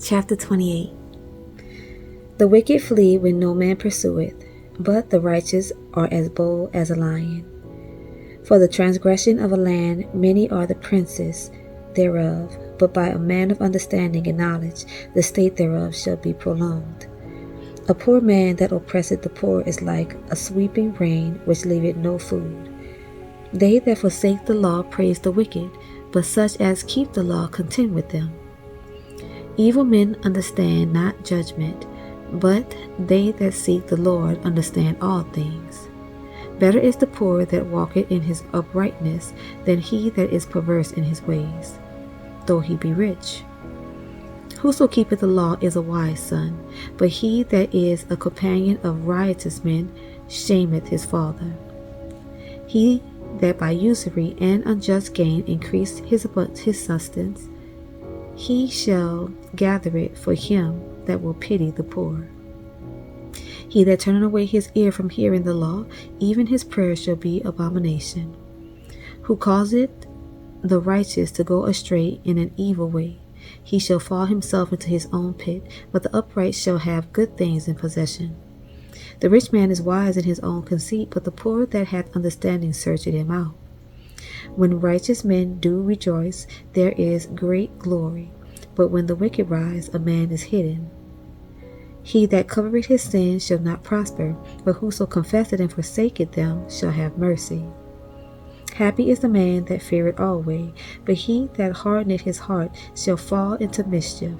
Chapter 28. The wicked flee when no man pursueth, but the righteous are as bold as a lion. For the transgression of a land many are the princes thereof, but by a man of understanding and knowledge the state thereof shall be prolonged. A poor man that oppresseth the poor is like a sweeping rain which leaveth no food. They that forsake the law praise the wicked, but such as keep the law contend with them. Evil men understand not judgment, but they that seek the Lord understand all things. Better is the poor that walketh in his uprightness than he that is perverse in his ways, though he be rich. Whoso keepeth the law is a wise son, but he that is a companion of riotous men shameth his father. He that by usury and unjust gain increase his substance, he shall gather it for him that will pity the poor. He that turneth away his ear from hearing the law, even his prayer shall be abomination. Who causeth the righteous to go astray in an evil way, he shall fall himself into his own pit, but the upright shall have good things in possession. The rich man is wise in his own conceit, but the poor that hath understanding searcheth him out. When righteous men do rejoice, there is great glory, but when the wicked rise, a man is hidden. He that covereth his sins shall not prosper, but whoso confesseth and forsaketh them shall have mercy. Happy is the man that feareth always, but he that hardeneth his heart shall fall into mischief.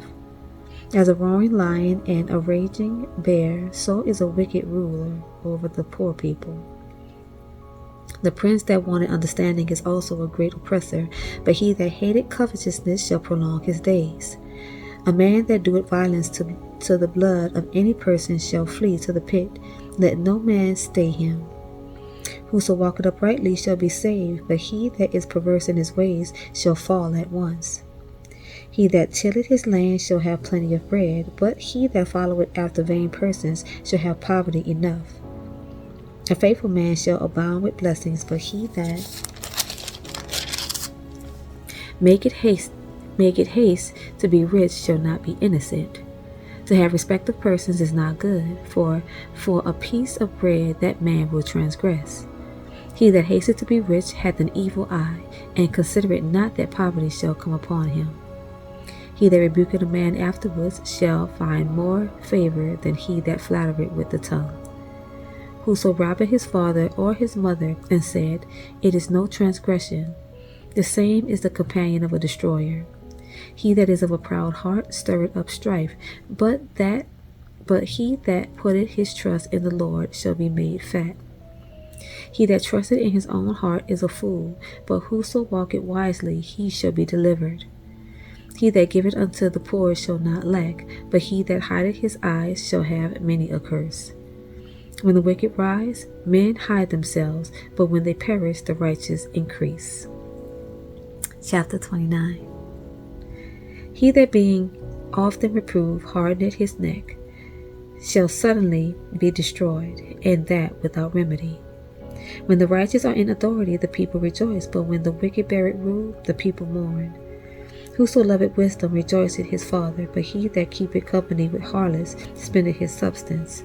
As a roaring lion and a raging bear, so is a wicked ruler over the poor people. The prince that wanted understanding is also a great oppressor, but he that hated covetousness shall prolong his days. A man that doeth violence to the blood of any person shall flee to the pit. Let no man stay him. Whoso walketh uprightly shall be saved, but he that is perverse in his ways shall fall at once. He that tilleth his land shall have plenty of bread, but he that followeth after vain persons shall have poverty enough. A faithful man shall abound with blessings, but he that maketh haste to be rich shall not be innocent. To have respect of persons is not good, for a piece of bread that man will transgress. He that hasteth to be rich hath an evil eye, and considereth not that poverty shall come upon him. He that rebuketh a man afterwards shall find more favor than he that flattereth with the tongue. Whoso robbeth his father or his mother, and said, It is no transgression, the same is the companion of a destroyer. He that is of a proud heart stirreth up strife, but he that putteth his trust in the Lord shall be made fat. He that trusteth in his own heart is a fool, but whoso walketh wisely, he shall be delivered. He that giveth unto the poor shall not lack, but he that hideth his eyes shall have many a curse. When the wicked rise, men hide themselves, but when they perish, the righteous increase. Chapter 29. He that being often reproved hardeneth his neck shall suddenly be destroyed, and that without remedy. When the righteous are in authority, the people rejoice, but when the wicked beareth rule, the people mourn. Whoso loveth wisdom rejoiceth his father, but he that keepeth company with harlots spendeth his substance.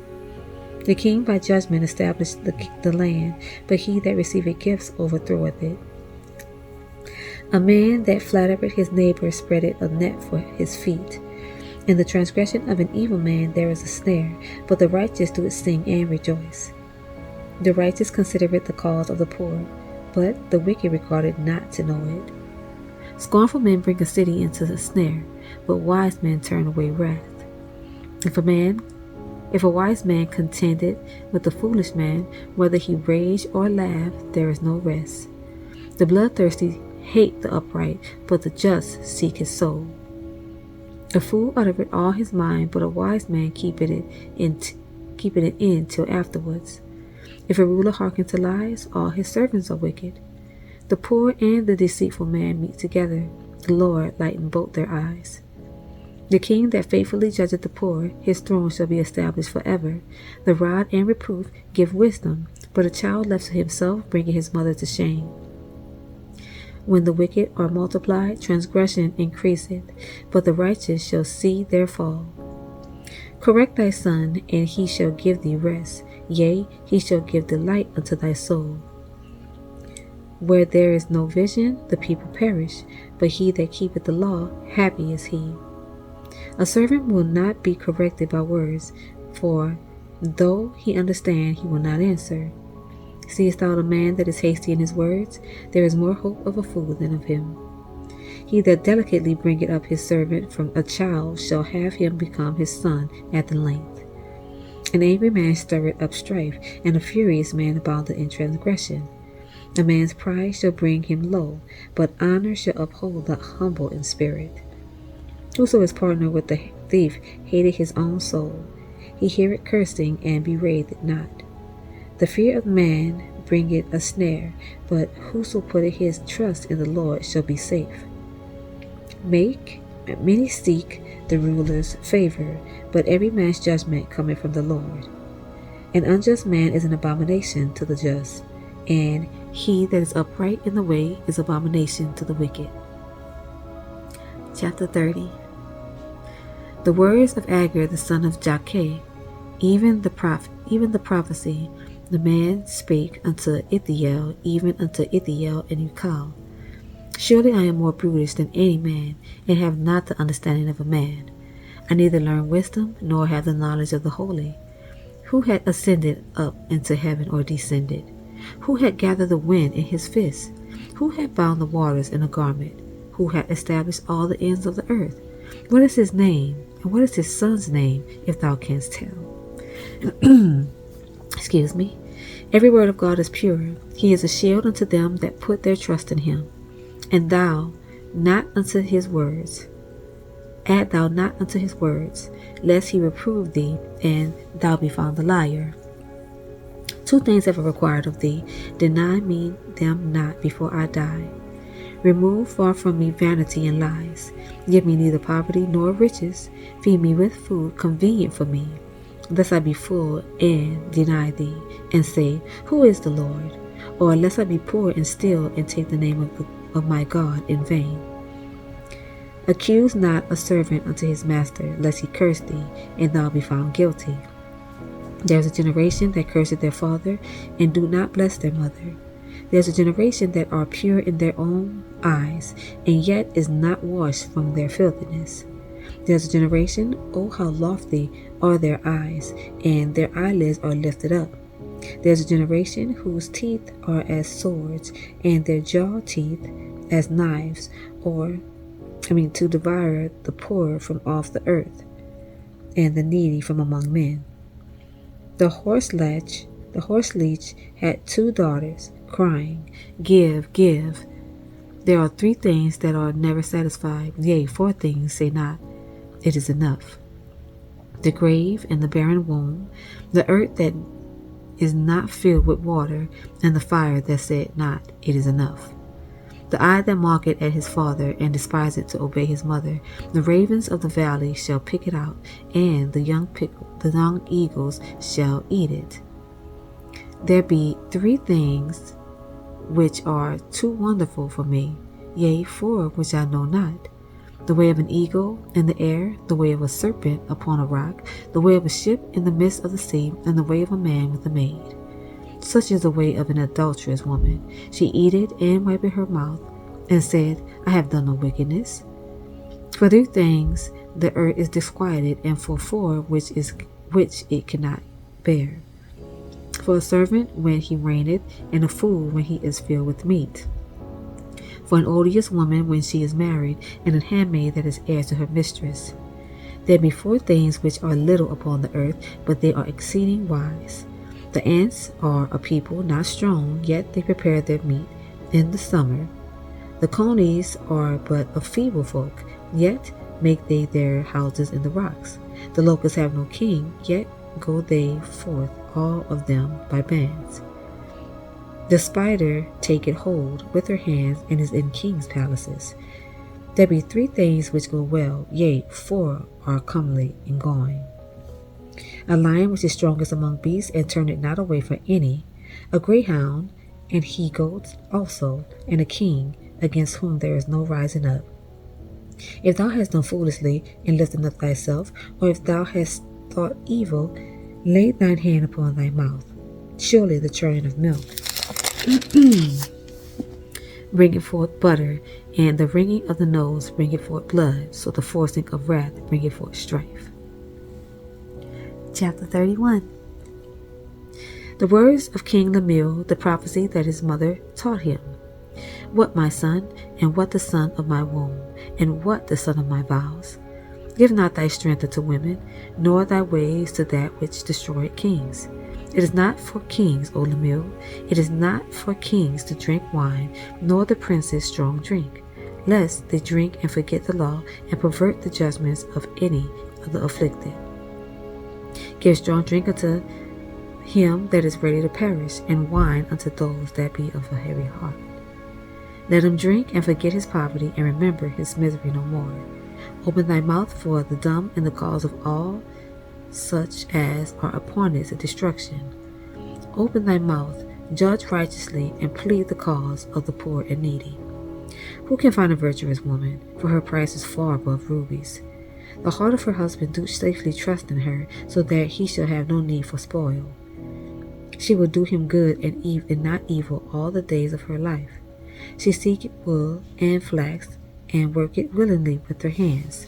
The king by judgment established the land, but he that receiveth gifts overthroweth it. A man that flattereth his neighbor spreadeth a net for his feet. In the transgression of an evil man there is a snare, but the righteous do it sing and rejoice. The righteous considereth the cause of the poor, but the wicked regardeth not to know it. Scornful men bring a city into a snare, but wise men turn away wrath. If a wise man contendeth with a foolish man, whether he rage or laugh, there is no rest. The bloodthirsty hate the upright, but the just seek his soul. A fool uttereth all his mind, but a wise man keepeth it in till afterwards. If a ruler hearken to lies, all his servants are wicked. The poor and the deceitful man meet together. The Lord lighten both their eyes. The king that faithfully judgeth the poor, his throne shall be established forever. The rod and reproof give wisdom, but a child left to himself bringeth his mother to shame. When the wicked are multiplied, transgression increaseth, but the righteous shall see their fall. Correct thy son, and he shall give thee rest. Yea, he shall give delight unto thy soul. Where there is no vision, the people perish, but he that keepeth the law, happy is he. A servant will not be corrected by words, for though he understand, he will not answer. Seest thou the man that is hasty in his words? There is more hope of a fool than of him. He that delicately bringeth up his servant from a child shall have him become his son at the length. An angry man stirreth up strife, and a furious man aboundeth in transgression. A man's pride shall bring him low, but honor shall uphold the humble in spirit. Whoso is partner with the thief hateth his own soul. He heareth cursing, and bewrayeth not. The fear of man bringeth a snare, but whoso putteth his trust in the Lord shall be safe. Many seek the ruler's favor, but every man's judgment cometh from the Lord. An unjust man is an abomination to the just, and he that is upright in the way is abomination to the wicked. Chapter 30. The words of Agur the son of Jakeh, even the prophecy, the man spake unto Ithiel, even unto Ithiel and Ukal. Surely I am more brutish than any man, and have not the understanding of a man. I neither learn wisdom, nor have the knowledge of the holy. Who had ascended up into heaven, or descended? Who had gathered the wind in his fist? Who had bound the waters in a garment? Who had established all the ends of the earth? What is his name, and what is his son's name, if thou canst tell? Excuse me. Every word of God is pure. He is a shield unto them that put their trust in him. And thou not unto his words. Add thou not unto his words, lest he reprove thee, and thou be found a liar. Two things have I required of thee. Deny me them not before I die. Remove far from me vanity and lies. Give me neither poverty nor riches. Feed me with food convenient for me, lest I be full and deny thee, and say, Who is the Lord? Or lest I be poor and steal, and take the name of my God in vain. Accuse not a servant unto his master, lest he curse thee, and thou be found guilty. There is a generation that curseth their father, and do not bless their mother. There is a generation that are pure in their own eyes, and yet is not washed from their filthiness. There is a generation, oh how lofty are their eyes, and their eyelids are lifted up. There is a generation whose teeth are as swords, and their jaw teeth as knives, to devour the poor from off the earth, and the needy from among men. The horse leech had 2 daughters, crying, Give, give. There are 3 things that are never satisfied, yea, 4 things say not, It is enough. The grave and the barren womb, the earth that is not filled with water, and the fire that said not, It is enough. The eye that mocketh at his father, and despiseth to obey his mother, the ravens of the valley shall pick it out, and the young eagles shall eat it. There be 3 things which are too wonderful for me, yea, 4 which I know not. The way of an eagle in the air, the way of a serpent upon a rock, the way of a ship in the midst of the sea, and the way of a man with a maid. Such is the way of an adulterous woman. She eateth and wipeth her mouth, and said, I have done no wickedness. For 3 things the earth is disquieted, and for 4 which it cannot bear. For a servant when he reigneth, and a fool when he is filled with meat. For an odious woman when she is married, and an handmaid that is heir to her mistress. There be 4 things which are little upon the earth, but they are exceeding wise. The ants are a people not strong, yet they prepare their meat in the summer. The conies are but a feeble folk, yet make they their houses in the rocks. The locusts have no king, yet go they forth all of them by bands. The spider taketh hold with her hands, and is in kings' palaces. There be 3 things which go well, yea, 4 are comely in going. A lion which is strongest among beasts, and turneth not away from any. A greyhound, and he goats also, and a king, against whom there is no rising up. If thou hast done foolishly in lifting up thyself, or if thou hast thought evil, lay thine hand upon thy mouth. Surely the churning of milk bringeth forth butter, and the wringing of the nose bringeth forth blood, so the forcing of wrath bringeth forth strife. Chapter 31. The words of King Lemuel, the prophecy that his mother taught him. What, my son, and what the son of my womb, and what the son of my vows? Give not thy strength unto women, nor thy ways to that which destroyeth kings. It is not for kings, O Lemuel, it is not for kings to drink wine, nor the princes strong drink, lest they drink and forget the law, and pervert the judgments of any of the afflicted. Give strong drink unto him that is ready to perish, and wine unto those that be of a heavy heart. Let him drink and forget his poverty, and remember his misery no more. Open thy mouth for the dumb in the cause of all such as are appointed to destruction. Open thy mouth, judge righteously, and plead the cause of the poor and needy. Who can find a virtuous woman? For her price is far above rubies. The heart of her husband do safely trust in her, so that he shall have no need for spoil. She will do him good and not evil all the days of her life. She seeketh wool and flax, and worketh willingly with her hands.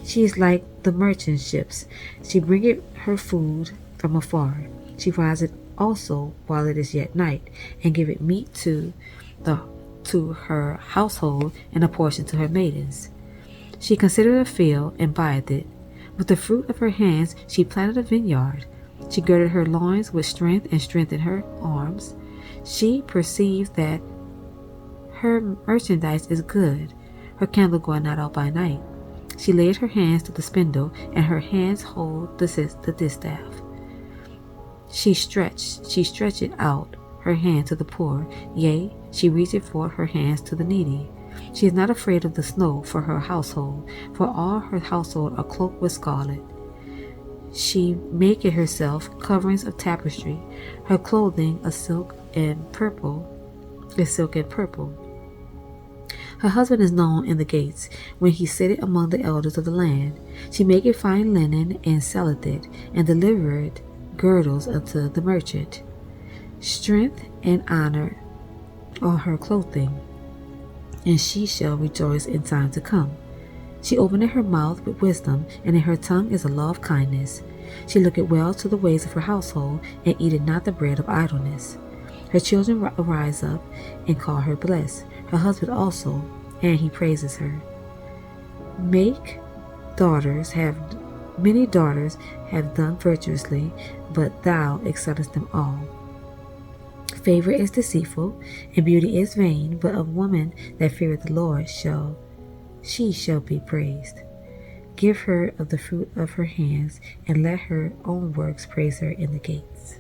She is like the merchant ships. She bringeth her food from afar. She riseth also while it is yet night, and giveth meat to her household, and a portion to her maidens. She considereth a field, and buyeth it. With the fruit of her hands she planted a vineyard. She girded her loins with strength, and strengthened her arms. She perceived that her merchandise is good, her candle going not out by night. She laid her hands to the spindle, and her hands hold the distaff. She stretched out her hand to the poor, yea, she reacheth forth her hands to the needy. She is not afraid of the snow for her household, for all her household are cloaked with scarlet. She maketh herself coverings of tapestry, her clothing a silk and purple. Her husband is known in the gates, when he sitteth among the elders of the land. She maketh fine linen, and selleth it, and delivereth girdles unto the merchant. Strength and honor are her clothing, and she shall rejoice in time to come. She openeth her mouth with wisdom, and in her tongue is a law of kindness. She looketh well to the ways of her household, and eateth not the bread of idleness. Her children arise up, and call her blessed, her husband also, and he praises her. Many daughters have done virtuously, but thou excellest them all. Favor is deceitful, and beauty is vain, but a woman that feareth the Lord shall be praised. Give her of the fruit of her hands, and let her own works praise her in the gates.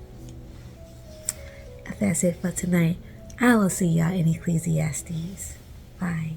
That's it for tonight. I will see y'all in Ecclesiastes. Bye.